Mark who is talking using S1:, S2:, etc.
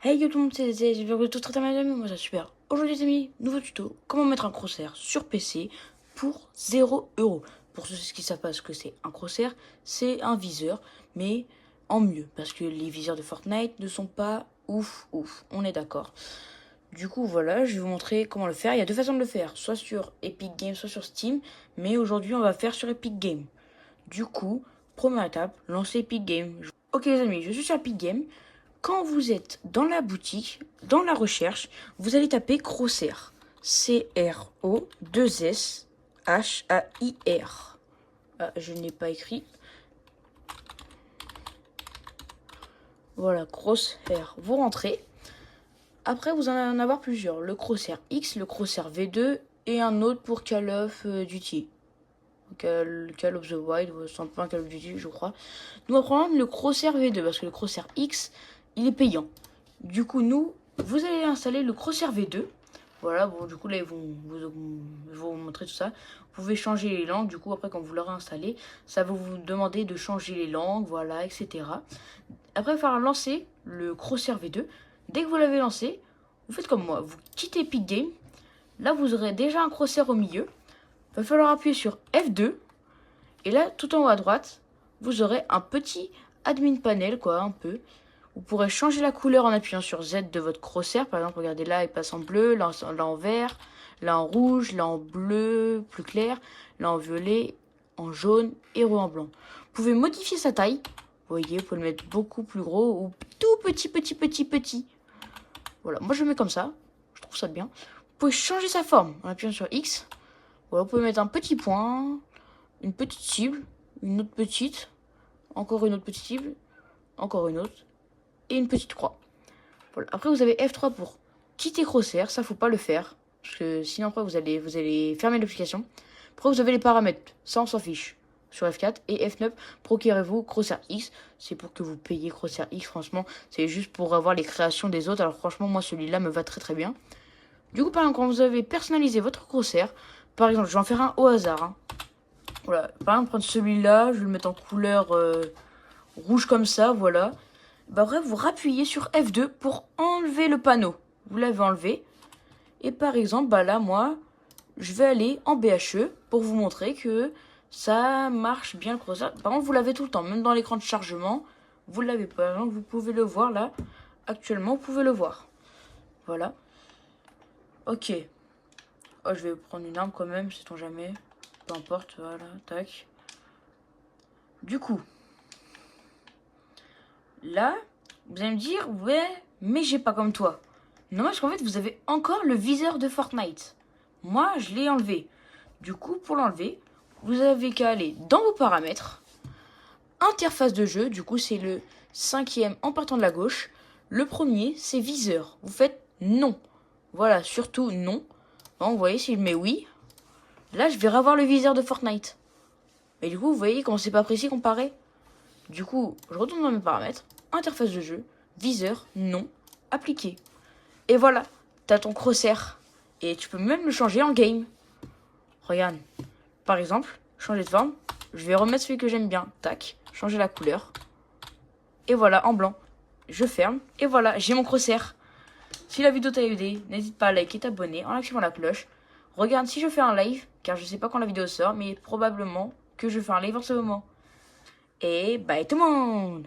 S1: Hey yo tout le monde, c'est Zé, j'espère que tout très bien, moi ça super. Aujourd'hui les amis, nouveau tuto, comment mettre un crosshair sur PC pour 0 €. Pour ceux qui savent pas ce que c'est un crosshair, c'est un viseur, mais en mieux, parce que les viseurs de Fortnite ne sont pas ouf, on est d'accord. Du coup voilà, je vais vous montrer comment le faire. Il y a deux façons de le faire, soit sur Epic Games, soit sur Steam, mais aujourd'hui on va faire sur Epic Games. Du coup, première étape, lancer Epic Games. Ok les amis, je suis sur Epic Games. Quand vous êtes dans la boutique, dans la recherche, vous allez taper Crosshair. C-R-O-2-S-H-A-I-R. Ah, je n'ai pas écrit. Voilà, Crosshair. Vous rentrez. Après, vous allez en avoir plusieurs. Le Crosshair X, le Crosshair V2 et un autre pour Call of Duty. Call of the Wild, c'est un peu un Call of Duty, je crois. Nous allons prendre le Crosshair V2 parce que le Crosshair X, il est payant. Du coup, vous allez installer le Crosshair V2. Voilà, bon, du coup, là, je vais vous montrer tout ça. Vous pouvez changer les langues. Du coup, après, quand vous l'aurez installé, ça va vous demander de changer les langues, voilà, etc. Après, il va falloir lancer le Crosshair V2. Dès que vous l'avez lancé, vous faites comme moi. Vous quittez Epic Games. Là, vous aurez déjà un Crosshair au milieu. Il va falloir appuyer sur F2. Et là, tout en haut à droite, vous aurez un petit admin panel, quoi, un peu. Vous pourrez changer la couleur en appuyant sur Z de votre crosshair. Par exemple, regardez là, il passe en bleu, là en vert, là en rouge, là en bleu plus clair, là en violet, en jaune et en blanc. Vous pouvez modifier sa taille. Vous voyez, vous pouvez le mettre beaucoup plus gros ou tout petit. Voilà, moi je le mets comme ça. Je trouve ça bien. Vous pouvez changer sa forme en appuyant sur X. Voilà, vous pouvez mettre un petit point, une petite cible, une autre petite, encore une autre petite cible, encore une autre, et une petite croix. Voilà. Après, vous avez F3 pour quitter Crosshair, ça faut pas le faire, parce que sinon après vous allez fermer l'application. Après, vous avez les paramètres, ça on s'en fiche, sur F4 et F9, procurez-vous Crosshair X, c'est pour que vous payiez Crosshair X, franchement, c'est juste pour avoir les créations des autres, alors franchement, moi celui-là me va très bien. Du coup, par exemple, quand vous avez personnalisé votre Crosshair, par exemple, je vais en faire un au hasard, hein. Voilà, par exemple, prendre celui-là, je vais le mettre en couleur rouge comme ça, voilà. Bah, après, vous rappuyez sur F2 pour enlever le panneau. Vous l'avez enlevé. Et par exemple, bah là, moi, je vais aller en BHE pour vous montrer que ça marche bien le crosshair. Par contre, vous l'avez tout le temps, même dans l'écran de chargement, vous l'avez pas. Par exemple, vous pouvez le voir là. Actuellement, vous pouvez le voir. Voilà. Ok. Oh, je vais prendre une arme quand même, sait-on jamais. Peu importe, voilà, tac. Du coup, là, vous allez me dire, ouais, mais j'ai pas comme toi. Non, parce qu'en fait, vous avez encore le viseur de Fortnite. Moi, je l'ai enlevé. Du coup, pour l'enlever, vous avez qu'à aller dans vos paramètres. Interface de jeu, du coup, c'est le 5e en partant de la gauche. Le premier, c'est viseur. Vous faites non. Voilà, surtout non. Bon, vous voyez, si je mets oui, là, je vais revoir le viseur de Fortnite. Et du coup, vous voyez comment c'est pas précis comparé. Du coup, je retourne dans mes paramètres. Interface de jeu, viseur, non, appliqué. Et voilà, t'as ton crosshair. Et tu peux même le changer en game. Regarde, par exemple, changer de forme. Je vais remettre celui que j'aime bien. Tac, changer la couleur. Et voilà, en blanc. Je ferme. Et voilà, j'ai mon crosshair. Si la vidéo t'a aidé, n'hésite pas à liker et t'abonner en activant la cloche. Regarde si je fais un live, car je sais pas quand la vidéo sort, mais probablement que je fais un live en ce moment. Et bye tout le monde!